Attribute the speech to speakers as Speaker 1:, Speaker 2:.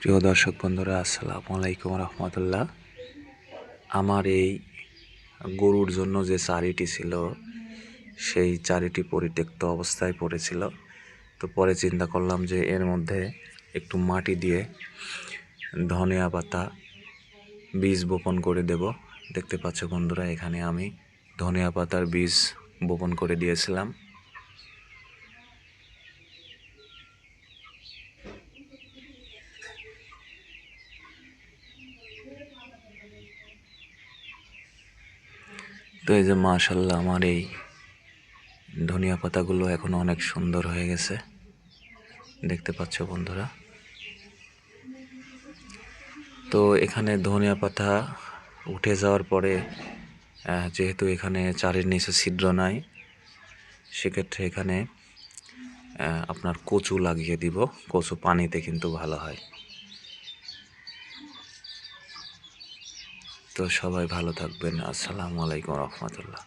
Speaker 1: প্রিয় দর্শক বন্ধুরা, আসসালামু আলাইকুম রহমতুল্লাহ। আমার এই গরুর জন্য যে চারিটি ছিল সেই চারিটি পরিত্যক্ত অবস্থায় পড়েছিল। তো পরে চিন্তা করলাম যে এর মধ্যে একটু মাটি দিয়ে ধনিয়া পাতা বীজ বপন করে দেব। দেখতে পাচ্ছ বন্ধুরা, এখানে আমি ধনিয়া পাতার বীজ বপন করে দিয়েছিলাম। তো এই যে মাশাল্লাহ, আমার এই ধনিয়া পাতাগুলো এখন অনেক সুন্দর হয়ে গেছে, দেখতে পাচ্ছ বন্ধুরা। তো এখানে ধনিয়া পাতা উঠে যাওয়ার পরে যেহেতু এখানে চারের নিচে ছিদ্র নাই, সেক্ষেত্রে এখানে আপনার কচু লাগিয়ে দিব। কচু পানিতে কিন্তু ভালো হয়। তো সবাই ভালো থাকবেন। আসসালামু আলাইকুম রহমতুল্লাহ।